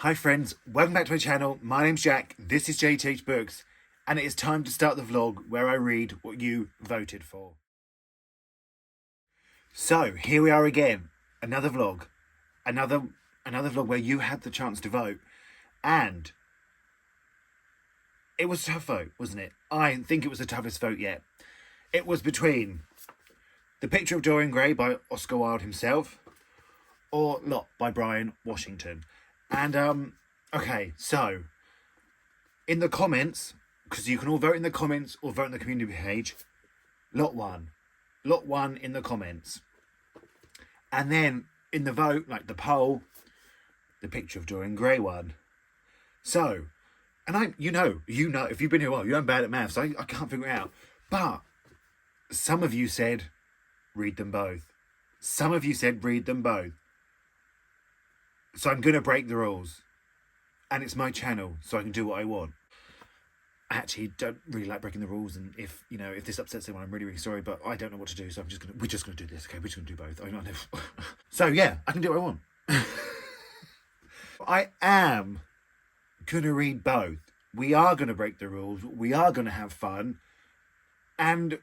Hi friends, welcome back to my channel. My name's Jack, this is Jthbooks, and it is time to start the vlog where I read what you voted for. So, here we are again, another vlog, another vlog where you had the chance to vote, and it was a tough vote, wasn't it? I think it was the toughest vote yet. It was between The Picture of Dorian Gray by Oscar Wilde himself, or Lot by Brian Washington. And, okay, so, in the comments, because you can all vote in the comments or vote on the community page, Lot won in the comments. And then, in the vote, like the poll, The Picture of Dorian Gray won. So, and you know, if you've been here a while, I'm bad at maths, so I can't figure it out. But, some of you said, read them both. Some of you said, read them both. So I'm going to break the rules. And it's my channel, so I can do what I want. I actually don't really like breaking the rules, and if this upsets anyone, I'm really, really sorry, but I don't know what to do, so we're just going to do this, okay? We're just going to do both. I know. So yeah, I can do what I want. I am going to read both. We are going to break the rules. We are going to have fun. And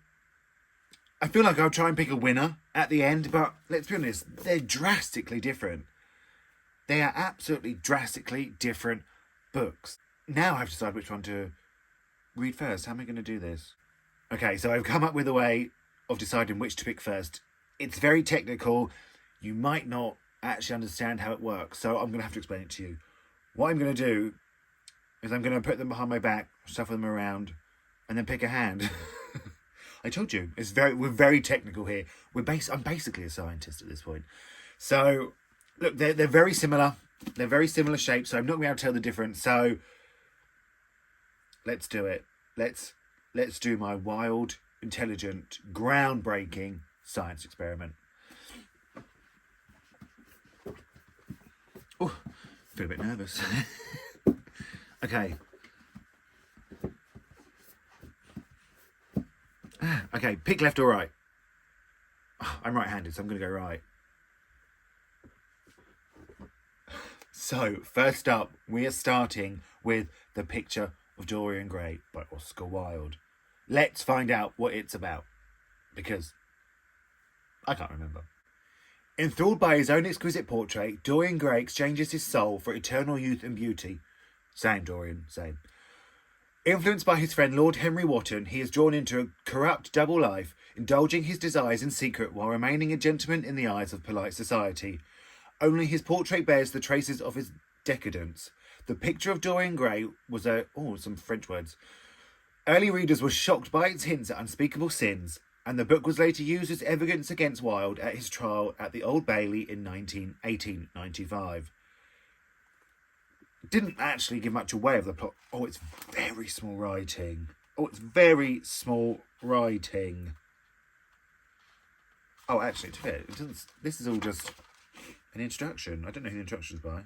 I feel like I'll try and pick a winner at the end, but let's be honest, they're drastically different. They are absolutely drastically different books. Now I have to decide which one to read first. How am I going to do this? Okay, so I've come up with a way of deciding which to pick first. It's very technical. You might not actually understand how it works, so I'm going to have to explain it to you. What I'm going to do is I'm going to put them behind my back, shuffle them around, and then pick a hand. I told you, we're very technical here. I'm basically a scientist at this point. So look, they're very similar. They're very similar shapes, so I'm not going to be able to tell the difference. So let's do it. Let's do my wild, intelligent, groundbreaking science experiment. Oh, I feel a bit nervous. Okay. Okay, pick left or right. I'm right-handed, so I'm going to go right. So, first up, we are starting with The Picture of Dorian Gray by Oscar Wilde. Let's find out what it's about, because I can't remember. Enthralled by his own exquisite portrait, Dorian Gray exchanges his soul for eternal youth and beauty. Same, Dorian, same. Influenced by his friend Lord Henry Wotton, he is drawn into a corrupt double life, indulging his desires in secret while remaining a gentleman in the eyes of polite society. Only his portrait bears the traces of his decadence. The Picture of Dorian Gray was some French words. Early readers were shocked by its hints at unspeakable sins, and the book was later used as evidence against Wilde at his trial at the Old Bailey in 1895. Didn't actually give much away of the plot. Oh, it's very small writing. Oh, actually, to be fair, it doesn't. This is all just an introduction. I don't know who the introduction's by.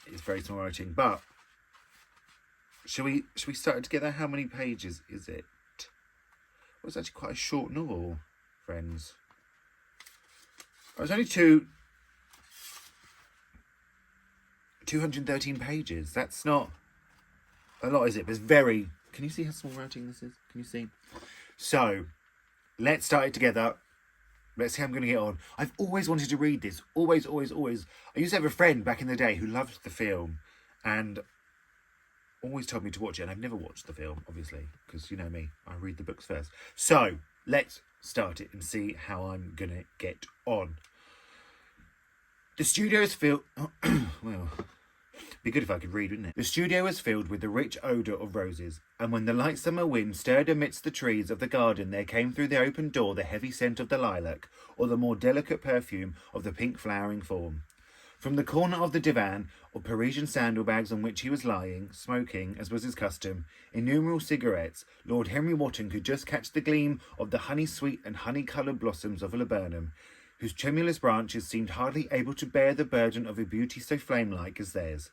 It's very small writing, but should we start together? How many pages is it? Well, it's actually quite a short novel, friends. Oh, it's only 213 pages. That's not a lot, is it? But it's very... Can you see how small writing this is? Can you see? So, let's start it together. Let's see how I'm going to get on. I've always wanted to read this. Always, always, always. I used to have a friend back in the day who loved the film and always told me to watch it. And I've never watched the film, obviously, because you know me. I read the books first. So, let's start it and see how I'm going to get on. The studio is filled... well... Be good if I could read, wouldn't it? The studio was filled with the rich odour of roses, and when the light summer wind stirred amidst the trees of the garden, there came through the open door the heavy scent of the lilac, or the more delicate perfume of the pink flowering form. From the corner of the divan, or Parisian sandalbags on which he was lying, smoking, as was his custom, innumerable cigarettes, Lord Henry Wotton could just catch the gleam of the honey-sweet and honey-coloured blossoms of a laburnum, whose tremulous branches seemed hardly able to bear the burden of a beauty so flame-like as theirs.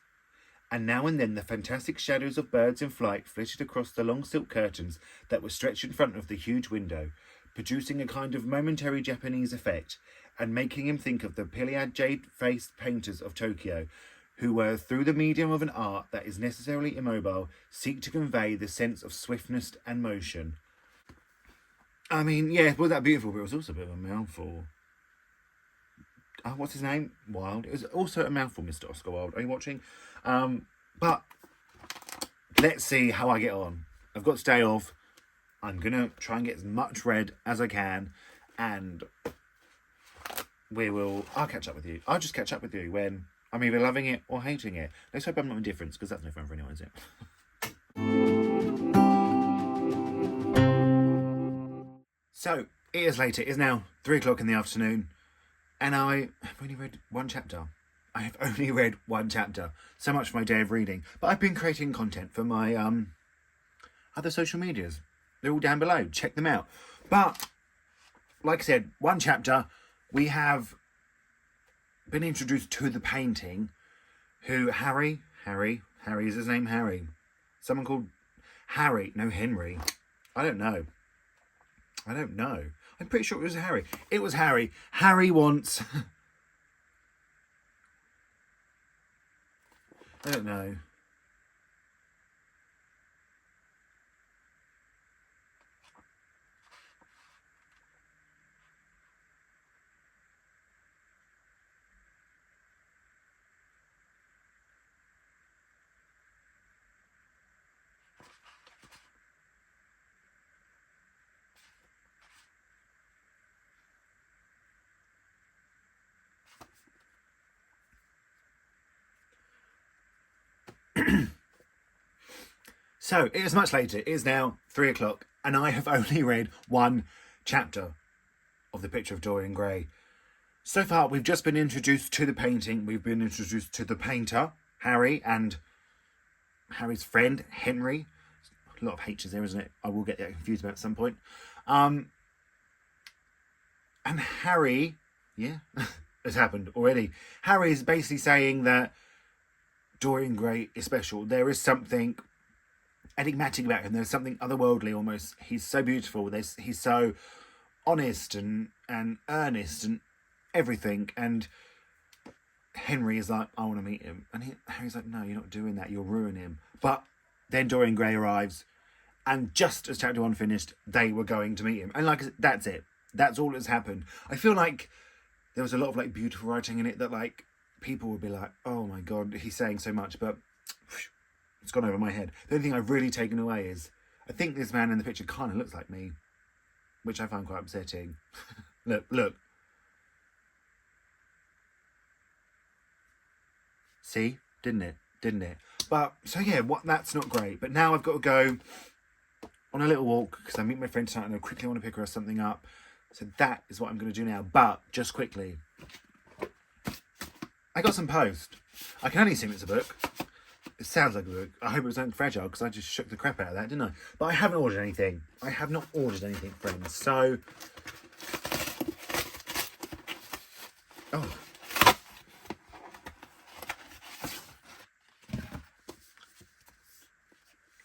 And now and then the fantastic shadows of birds in flight flitted across the long silk curtains that were stretched in front of the huge window, producing a kind of momentary Japanese effect, and making him think of the Pleiad jade-faced painters of Tokyo, who were, through the medium of an art that is necessarily immobile, seek to convey the sense of swiftness and motion. I mean, yeah, it was that beautiful, but it was also a bit of a mouthful. What's his name? Wilde. It was also a mouthful, Mr. Oscar Wilde. Are you watching? But let's see how I get on. I've got today off. I'm going to try and get as much read as I can, and I'll catch up with you. I'll just catch up with you when I'm either loving it or hating it. Let's hope I'm not indifferent, because that's no fun for anyone, is it? So, it is later. It is now 3 o'clock in the afternoon, and I have only read one chapter. I have only read one chapter. So much for my day of reading. But I've been creating content for my other social medias. They're all down below. Check them out. But, like I said, one chapter. We have been introduced to the painting, who Harry, is his name Harry? Someone called Harry, no, Henry. I don't know. I'm pretty sure it was Harry. It was Harry. Harry wants... I don't know. So, it is much later. It is now 3 o'clock, and I have only read one chapter of The Picture of Dorian Gray. So far, we've just been introduced to the painting. We've been introduced to the painter, Harry, and Harry's friend, Henry. A lot of H's there, isn't it? I will get that confused about at some point. And Harry, yeah, it's happened already. Harry is basically saying that Dorian Gray is special. There is something enigmatic about him. There's something otherworldly almost. He's so beautiful. He's so honest and earnest and everything. And Henry is like, I want to meet him. And Harry's like, no, you're not doing that. You'll ruin him. But then Dorian Gray arrives, and just as chapter 1 finished, they were going to meet him. And like, that's it. That's all that's happened. I feel like there was a lot of like beautiful writing in it that like people would be like, oh my God, he's saying so much, but it's gone over my head. The only thing I've really taken away is I think this man in the picture kind of looks like me, which I find quite upsetting. Look. See? Didn't it? But, so yeah, that's not great. But now I've got to go on a little walk because I meet my friend tonight and I quickly want to pick her something up. So that is what I'm going to do now. But, just quickly, I got some post. I can only assume it's a book. It sounds like a book. I hope it was something fragile because I just shook the crap out of that, didn't I? But I haven't ordered anything. I have not ordered anything, friends. So... Oh.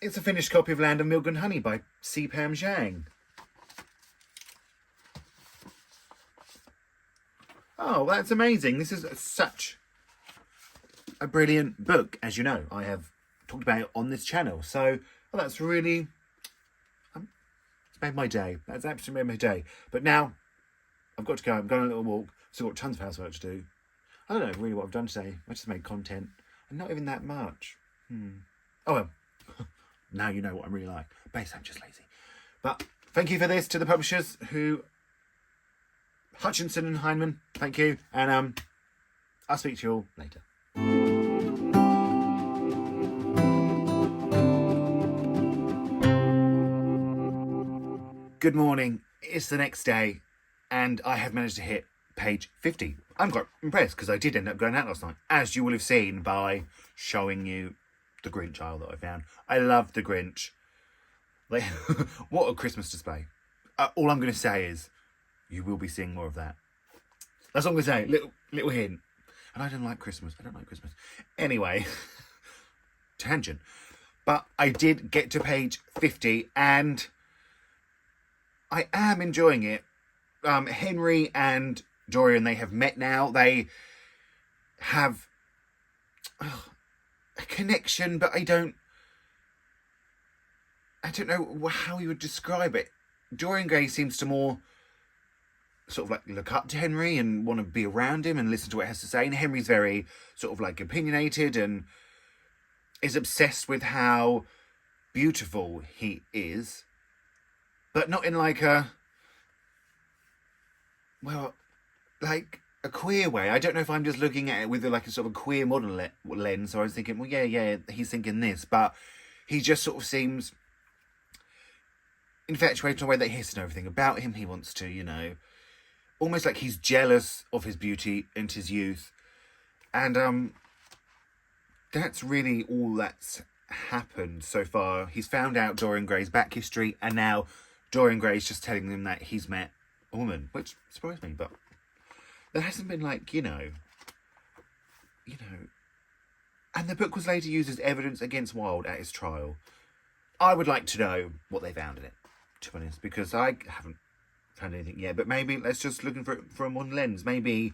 It's a finished copy of Land of Milk and Honey by C. Pam Zhang. Oh, that's amazing. This is such a brilliant book. As you know, I have talked about it on this channel. So, well, that's really... it's made my day. That's absolutely made my day. But now, I've got to go. I'm going on a little walk. Still got tons of housework to do. I don't know really what I've done today. I just made content. And not even that much. Oh, well. Now you know what I'm really like. Basically, I'm just lazy. But thank you for this to the publishers who... Hutchinson and Heinemann, thank you. And I'll speak to you all later. Good morning. It's the next day, and I have managed to hit page 50. I'm quite impressed because I did end up going out last night, as you will have seen by showing you the Grinch aisle that I found. I love the Grinch. Like, what a Christmas display. All I'm going to say is, you will be seeing more of that. That's all I'm going to say. Little hint. And I don't like Christmas. Anyway, tangent. But I did get to page 50 and I am enjoying it. Henry and Dorian, they have met now. They have a connection, but I don't know how you would describe it. Dorian Gray seems to more sort of like look up to Henry and want to be around him and listen to what he has to say. And Henry's very sort of like opinionated and is obsessed with how beautiful he is, but not in like a, well, like a queer way. I don't know if I'm just looking at it with like a sort of queer modern lens. So I was thinking, well, yeah, he's thinking this, but he just sort of seems infatuated in a way that he has to know everything about him. He wants to, you know, almost like he's jealous of his beauty and his youth. And that's really all that's happened so far. He's found out Dorian Gray's back history, and now Dorian Gray's just telling him that he's met a woman, which surprised me, but there hasn't been like, you know, and the book was later used as evidence against Wilde at his trial. I would like to know what they found in it, to be honest, because I haven't found anything yet, but maybe let's just looking for a modern lens. Maybe,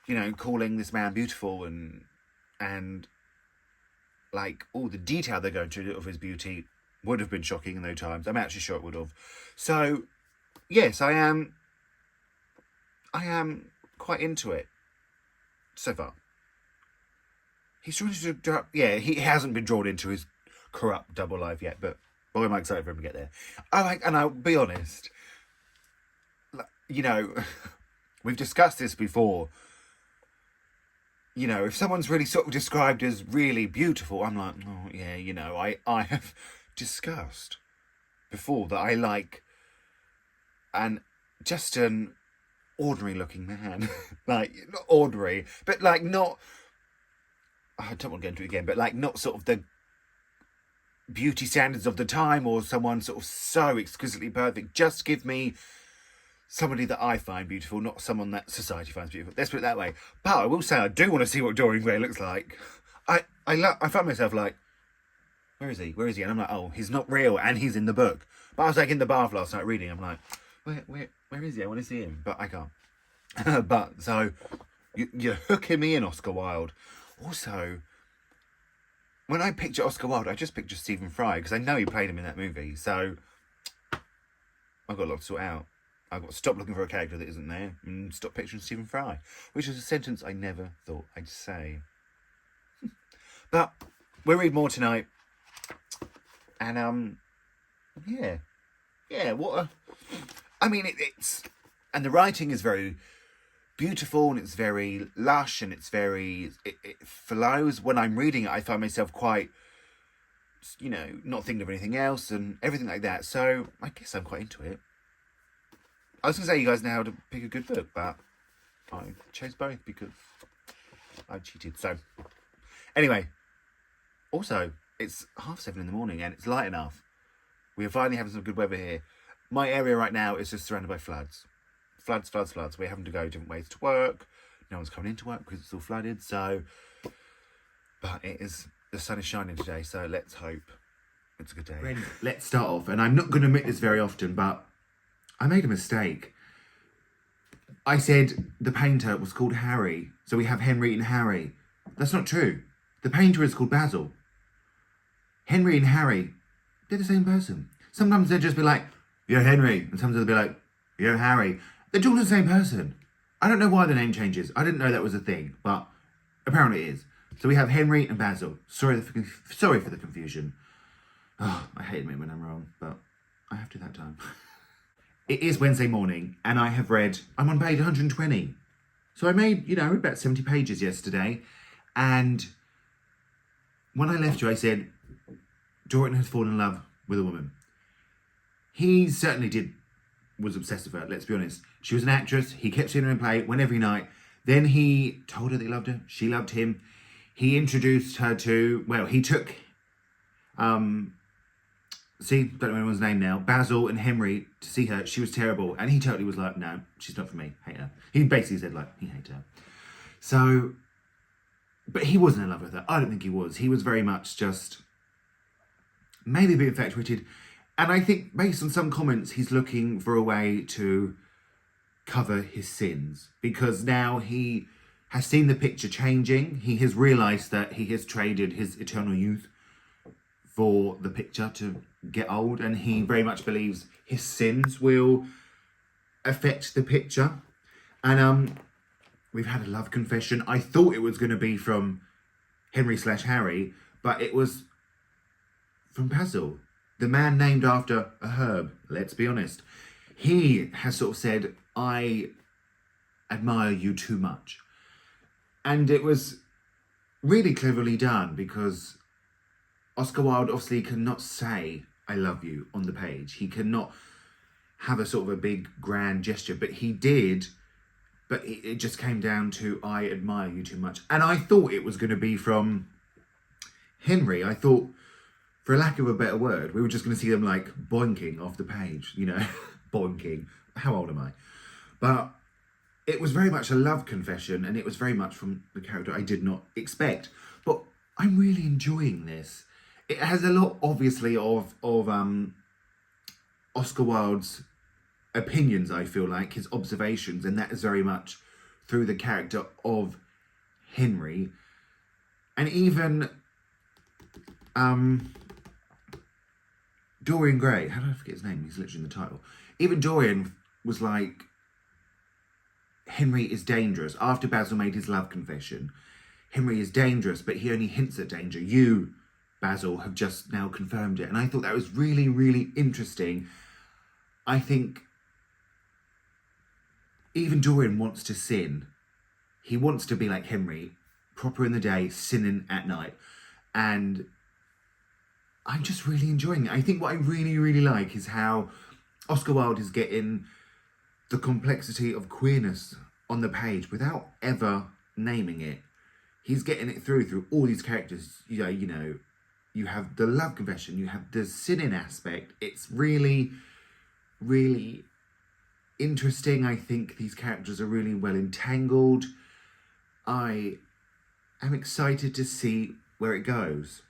you know, calling this man beautiful and like all the detail they go into of his beauty would have been shocking in those times. I'm actually sure it would have. So yes, I am quite into it so far. He's trying to, he hasn't been drawn into his corrupt double life yet, but boy, am I excited for him to get there. And I'll be honest, you know, we've discussed this before. You know, if someone's really sort of described as really beautiful, I'm like, oh yeah, you know, I have discussed before that I like just an ordinary looking man. Like, not ordinary, but like not, I don't want to get into it again, but like not sort of the beauty standards of the time or someone sort of so exquisitely perfect. Just give me somebody that I find beautiful, not someone that society finds beautiful. Let's put it that way. But I will say I do want to see what Dorian Gray looks like. I find myself like, where is he? And I'm like, oh, he's not real and he's in the book. But I was like in the bath last night reading. I'm like, where is he? I want to see him, but I can't. But so you're hooking me in, Oscar Wilde. Also, when I picture Oscar Wilde, I just picture Stephen Fry because I know he played him in that movie. So I've got a lot to sort out. I've got to stop looking for a character that isn't there and stop picturing Stephen Fry, which is a sentence I never thought I'd say. But we'll read more tonight. And, it's, and the writing is very beautiful and it's very lush and it's very, it flows. When I'm reading it, I find myself quite, you know, not thinking of anything else and everything like that. So I guess I'm quite into it. I was going to say you guys know how to pick a good book, but I chose both because I cheated. So, anyway, also, it's 7:30 in the morning and it's light enough. We are finally having some good weather here. My area right now is just surrounded by floods. Floods. We're having to go different ways to work. No one's coming into work because it's all flooded. So, but the sun is shining today, so let's hope it's a good day. Let's start off, and I'm not going to admit this very often, but I made a mistake. I said the painter was called Harry, so we have Henry and Harry. That's not true. The painter is called Basil. Henry and Harry, they're the same person. Sometimes they'll just be like, you're Henry, and sometimes they'll be like, you're Harry. They're all the same person. I don't know why the name changes. I didn't know that was a thing, but apparently it is. So we have Henry and Basil. Sorry for the confusion. Oh, I hate admitting when I'm wrong, but I have to that time. It is Wednesday morning, and I'm on page 120. So I made, about 70 pages yesterday, and when I left you, I said, Dorian had fallen in love with a woman. He certainly was obsessed with her, let's be honest. She was an actress, he kept seeing her in play, went every night. Then he told her that he loved her, she loved him. He introduced her to, he took, don't know anyone's name now, Basil and Henry to see her. She was terrible. And he totally was like, no, she's not for me. Hate her. He basically said, he hated her. So, but he wasn't in love with her. I don't think he was. He was very much just maybe a bit infatuated. And I think based on some comments, he's looking for a way to cover his sins, because now he has seen the picture changing. He has realised that he has traded his eternal youth for the picture to get old, and he very much believes his sins will affect the picture. And we've had a love confession. I thought it was going to be from Henry/Harry, but it was from Basil, the man named after a herb. Let's be honest. He has sort of said, I admire you too much. And it was really cleverly done, because Oscar Wilde obviously cannot say I love you on the page. He cannot have a sort of a big grand gesture, but he did. But it just came down to I admire you too much. And I thought it was going to be from Henry. I thought, for lack of a better word, we were just going to see them like boinking off the page, you know, boinking. How old am I? But it was very much a love confession, and it was very much from the character I did not expect. But I'm really enjoying this. It has a lot, obviously, of Oscar Wilde's opinions, I feel like, his observations, and that is very much through the character of Henry. And even Dorian Gray, how did I forget his name? He's literally in the title. Even Dorian was like, Henry is dangerous. After Basil made his love confession, Henry is dangerous, but he only hints at danger. You, Basil, have just now confirmed it. And I thought that was really, really interesting. I think even Dorian wants to sin. He wants to be like Henry, proper in the day, sinning at night. And I'm just really enjoying it. I think what I really, really like is how Oscar Wilde is getting the complexity of queerness on the page without ever naming it. He's getting it through all these characters. You know, you have the love confession, you have the sinning aspect. It's really, really interesting. I think these characters are really well entangled. I am excited to see where it goes.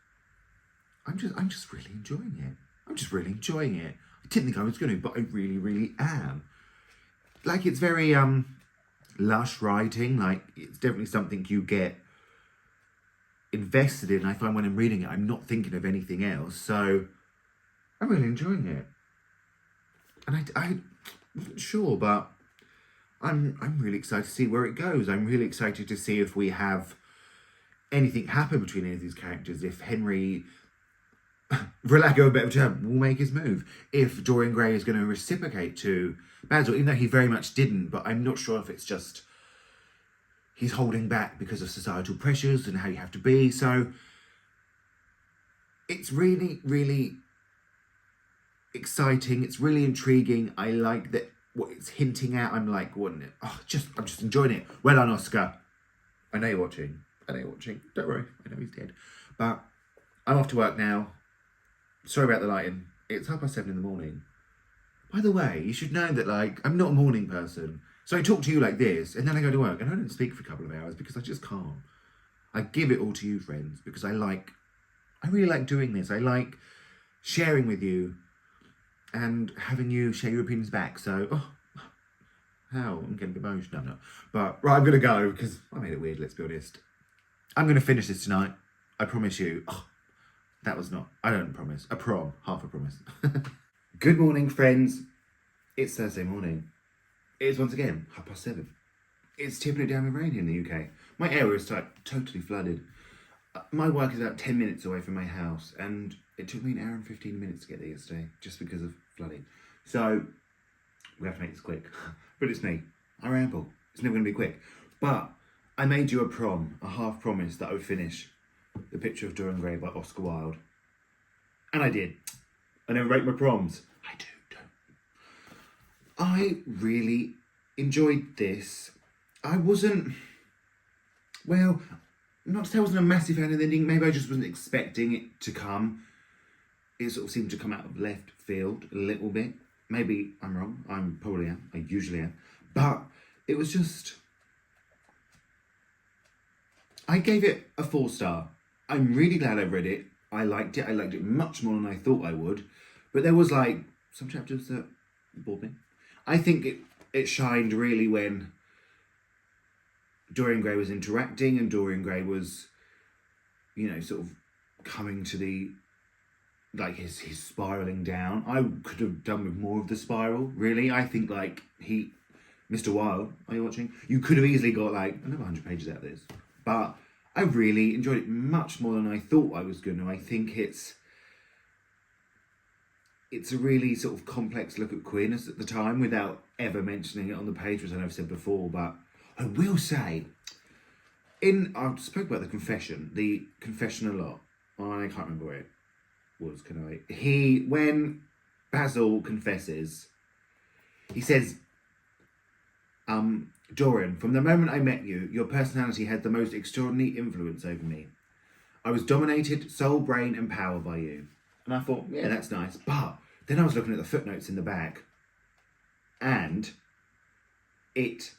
I'm just really enjoying it. I'm just really enjoying it. I didn't think I was going to, but I really, really am. Like, it's very lush writing. Like, it's definitely something you get invested in. I find when I'm reading it, I'm not thinking of anything else. So I'm really enjoying it. And I wasn't sure, but I'm really excited to see where it goes. I'm really excited to see if we have anything happen between any of these characters. If Henry, for lack of a better term, will make his move. If Dorian Gray is going to reciprocate to Basil, even though he very much didn't, but I'm not sure if it's just he's holding back because of societal pressures and how you have to be. So it's really, really exciting. It's really intriguing. I like that what it's hinting at. I'm like, I'm just enjoying it. Well done, Oscar. I know you're watching. Don't worry. I know he's dead. But I'm off to work now. Sorry about the lighting. It's 7:30 in the morning. By the way, you should know that, like, I'm not a morning person. So I talk to you like this, and then I go to work, and I don't speak for a couple of hours because I just can't. I give it all to you, friends, because I really like doing this. I like sharing with you and having you share your opinions back. So, I'm getting emotional. No. But, right, I'm going to go because I made it weird, let's be honest. I'm going to finish this tonight. I promise you. That was not, I don't promise. Half a promise. Good morning, friends. It's Thursday morning. It is once again 7:30. It's tipping it down with rain in the UK. My area is totally flooded. My work is about 10 minutes away from my house, and it took me an hour and 15 minutes to get there yesterday just because of flooding. So we have to make this quick. But it's me. I ramble. It's never going to be quick. But I made you a half promise that I would finish The Picture of Dorian Gray by Oscar Wilde. And I did. I never break my proms. I do, don't. I really enjoyed this. I wasn't, well, not to say I wasn't a massive fan of the ending. Maybe I just wasn't expecting it to come. It sort of seemed to come out of left field a little bit. Maybe I'm wrong. I probably am. I usually am. But it was just, I gave it a 4-star. I'm really glad I read it. I liked it. I liked it much more than I thought I would. But there was like some chapters that bored me. I think it shined really when Dorian Gray was interacting and Dorian Gray was, you know, sort of coming to the, like, his spiralling down. I could have done with more of the spiral, really. I think, like, Mr. Wilde, are you watching? You could have easily got, like, another 100 pages out of this. But I really enjoyed it much more than I thought I was going to. I think it's a really sort of complex look at queerness at the time without ever mentioning it on the page, which I know I've said before. But I will say, I spoke about the confession a lot. I can't remember where it was, can I? When Basil confesses, he says, Dorian, from the moment I met you, your personality had the most extraordinary influence over me. I was dominated, soul, brain, and power by you. And I thought, yeah, that's nice. But then I was looking at the footnotes in the back, and it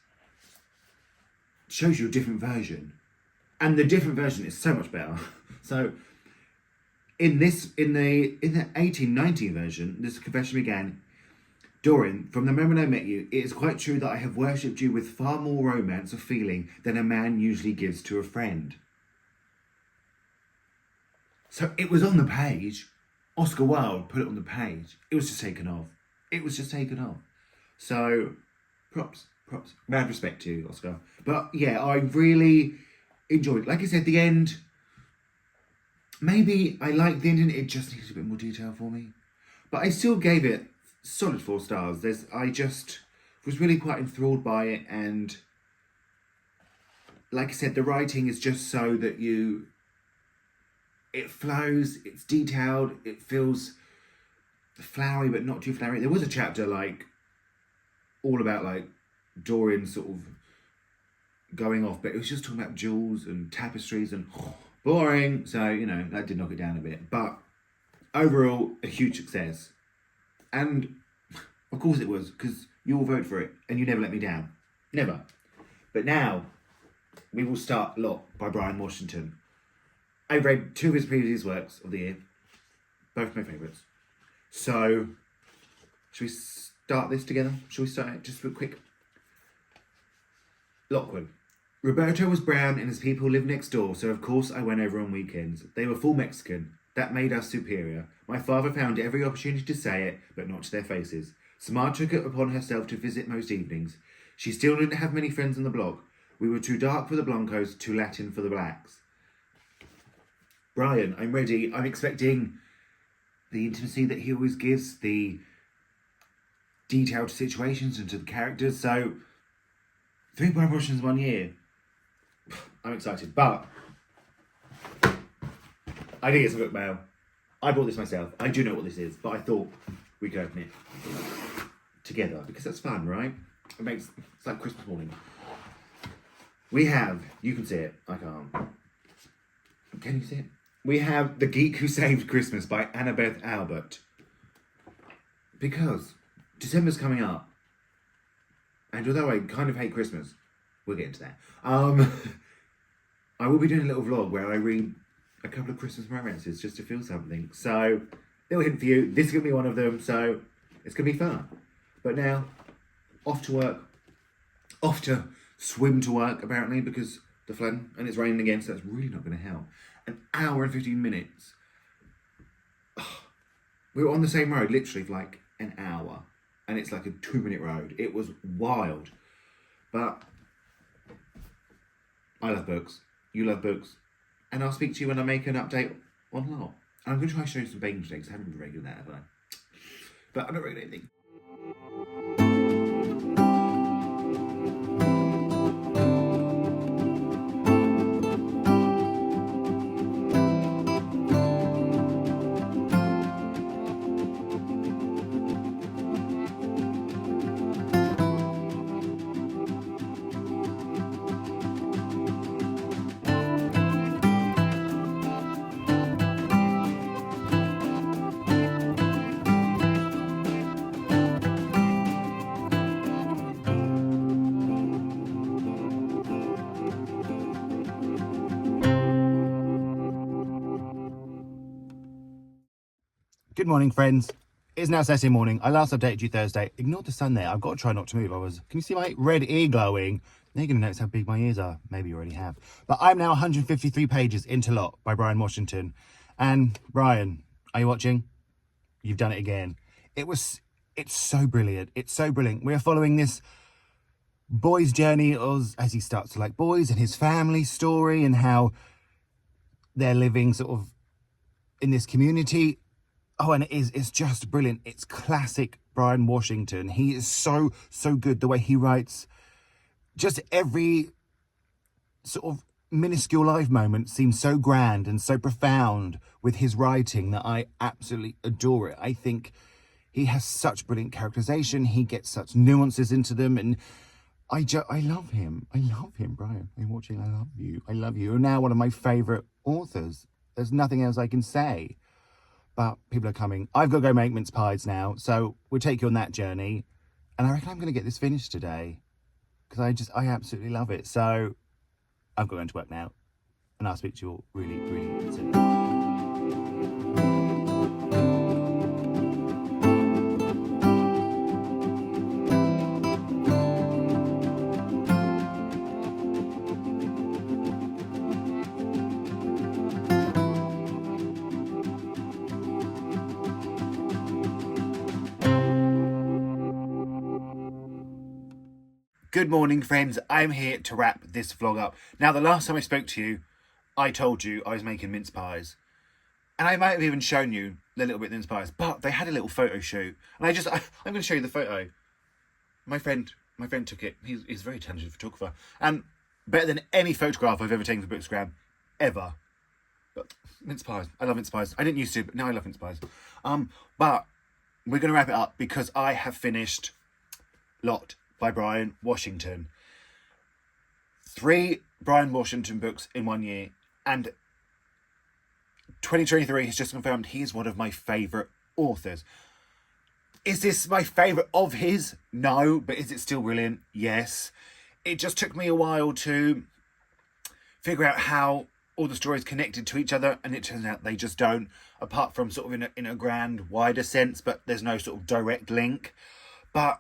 shows you a different version. And the different version is so much better. So in the 1890 version, this confession began, Dorian, from the moment I met you, it is quite true that I have worshipped you with far more romance of feeling than a man usually gives to a friend. So it was on the page. Oscar Wilde put it on the page. It was just taken off. So props. Mad respect to you, Oscar. But yeah, I really enjoyed it. Like I said, the end, maybe I liked the ending. It just needed a bit more detail for me. But I still gave it solid 4 stars. I just was really quite enthralled by it, and like I said, the writing is just so that it flows, it's detailed, it feels flowery but not too flowery. There was a chapter like all about like Dorian sort of going off, but it was just talking about jewels and tapestries and boring. So, you know, that did knock it down a bit. But overall, a huge success. And of course it was, because you all voted for it and you never let me down. Never. But now, we will start Lot by Brian Washington. I've read 2 of his previous works of the year. Both my favourites. So, should we start this together? Shall we start it just real quick? Lockwood. Roberto was brown and his people lived next door, so of course I went over on weekends. They were full Mexican. That made us superior. My father found every opportunity to say it, but not to their faces. Samar took it upon herself to visit most evenings. She still didn't have many friends on the block. We were too dark for the Blancos, too Latin for the blacks. Brian, I'm ready. I'm expecting the intimacy that he always gives, the detailed situations and to the characters. So, 3 Brian Washingtons 1 year. I'm excited, but I think it's a book mail. I bought this myself. I do know what this is, but I thought we could open it together because that's fun, right? It's like Christmas morning. We have, you can see it, I can't. Can you see it? We have The Geek Who Saved Christmas by Annabeth Albert. Because December's coming up, and although I kind of hate Christmas, we'll get into that. I will be doing a little vlog where I read a couple of Christmas romances just to feel something. So, little hint for you, this is going to be one of them, so it's going to be fun. But now, off to work. Off to swim to work, apparently, because the flood, and it's raining again, so that's really not going to help. An hour and 15 minutes. We were on the same road, literally, for like an hour. And it's like a 2-minute road. It was wild. But I love books. You love books. And I'll speak to you when I make an update on Lot. I'm going to try to show you some baking mistakes. I haven't been very good at that, have I? But I'm not reading anything. Good morning, friends. It's now Saturday morning. I last updated you Thursday. Ignore the sun there. I've got to try not to move. Can you see my red ear glowing? Now you're going to notice how big my ears are. Maybe you already have. But I'm now 153 pages into Lot by Brian Washington. And Brian, are you watching? You've done it again. It's so brilliant. It's so brilliant. We are following this boy's journey as he starts to like boys and his family story and how they're living sort of in this community. Oh, and it's just brilliant. It's classic Brian Washington. He is so good. The way he writes, just every sort of minuscule life moment seems so grand and so profound with his writing that I absolutely adore it. I think he has such brilliant characterization. He gets such nuances into them, and I love him. I love him, Brian. I'm watching. I love you. I love you. You're now one of my favorite authors. There's nothing else I can say. But people are coming. I've got to go make mince pies now, so we'll take you on that journey. And I reckon I'm going to get this finished today because I absolutely love it. So I've got to go into work now, and I'll speak to you all really, really soon. Good morning, friends. I'm here to wrap this vlog up. Now, the last time I spoke to you, I told you I was making mince pies. And I might have even shown you the little bit of mince pies, but they had a little photo shoot. And I'm going to show you the photo. My friend took it. He's a very talented photographer. And better than any photograph I've ever taken for Bookstagram, ever. But mince pies. I love mince pies. I didn't used to, but now I love mince pies. But we're going to wrap it up because I have finished Lot by Brian Washington. 3 Brian Washington books in 1 year, and 2023 has just confirmed he's one of my favourite authors. Is this my favourite of his? No, but is it still brilliant? Yes. It just took me a while to figure out how all the stories connected to each other, and it turns out they just don't, apart from sort of in a grand, wider sense, but there's no sort of direct link. But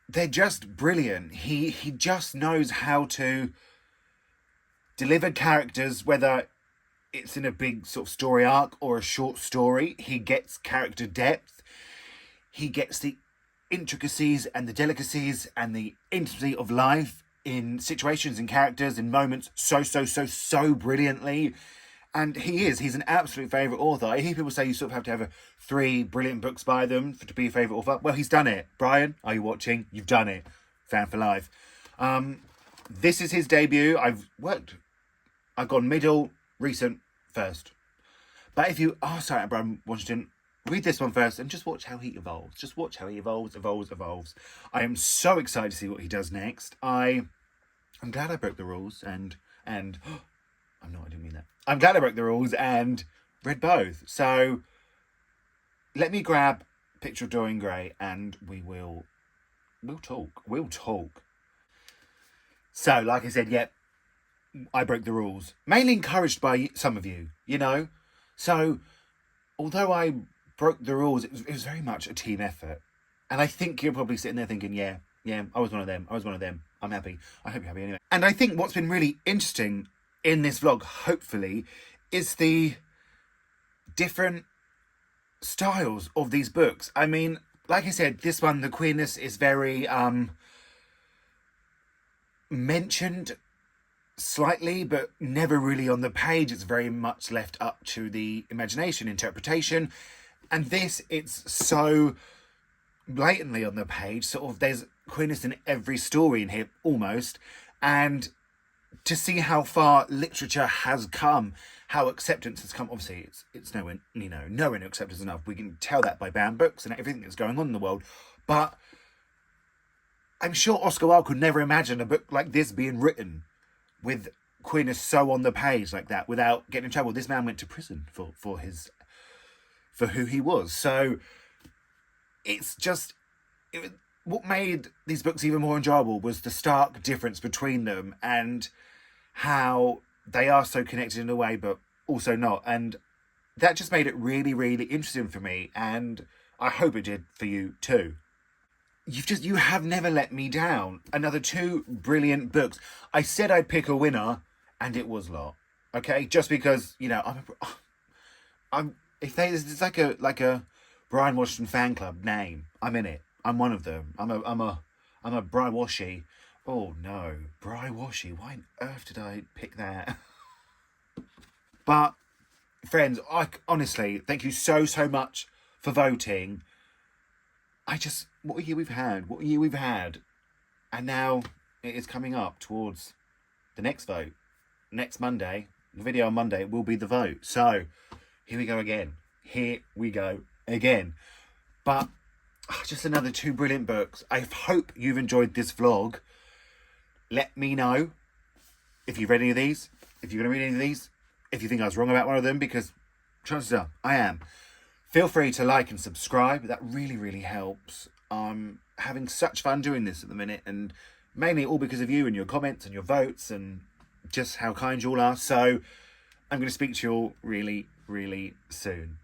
they're just brilliant. He just knows how to deliver characters, whether it's in a big sort of story arc or a short story. He gets character depth. He gets the intricacies and the delicacies and the intimacy of life in situations and characters and moments so brilliantly. And he's an absolute favourite author. I hear people say you sort of have to have 3 brilliant books by them to be a favourite author. Well, he's done it. Brian, are you watching? You've done it. Fan for life. This is his debut. I've gone middle, recent, first. But if you are starting at Brian Washington, read this one first and just watch how he evolves. Just watch how he evolves. I am so excited to see what he does next. I'm glad I broke the rules and I didn't mean that. I'm glad I broke the rules and read both. So let me grab a picture of Dorian Gray and we'll talk. So, like I said, I broke the rules. Mainly encouraged by some of you, you know. So, although I broke the rules, it was very much a team effort. And I think you're probably sitting there thinking, yeah, I was one of them. I'm happy. I hope you're happy anyway. And I think what's been really interesting in this vlog, hopefully, is the different styles of these books. I mean, like I said, this one, the queerness is very mentioned slightly, but never really on the page. It's very much left up to the imagination, interpretation. And this, it's so blatantly on the page. Sort of, there's queerness in every story in here, almost. And to see how far literature has come, how acceptance has come. Obviously, it's nowhere near acceptance enough. We can tell that by banned books and everything that's going on in the world. But I'm sure Oscar Wilde could never imagine a book like this being written with queerness so on the page like that without getting in trouble. This man went to prison for who he was. So what made these books even more enjoyable was the stark difference between them and how they are so connected in a way, but also not. And that just made it really, really interesting for me. And I hope it did for you too. You have never let me down. Another 2 brilliant books. I said I'd pick a winner, and it was Lot. Okay, just because, you know, it's like a Brian Washington fan club name. I'm in it. I'm one of them. I'm a Bri Washy. Oh no, Bri Washy. Why on earth did I pick that? But friends, honestly, thank you so much for voting. What a year we've had. And now it is coming up towards the next vote. Next Monday, the video on Monday will be the vote. So, here we go again. But, just another 2 brilliant books. I hope you've enjoyed this vlog. Let me know if you've read any of these. If you're going to read any of these. If you think I was wrong about one of them, because chances are I am. Feel free to like and subscribe. That really, really helps. I'm having such fun doing this at the minute, and mainly all because of you and your comments and your votes and just how kind you all are. So I'm going to speak to you all really, really soon.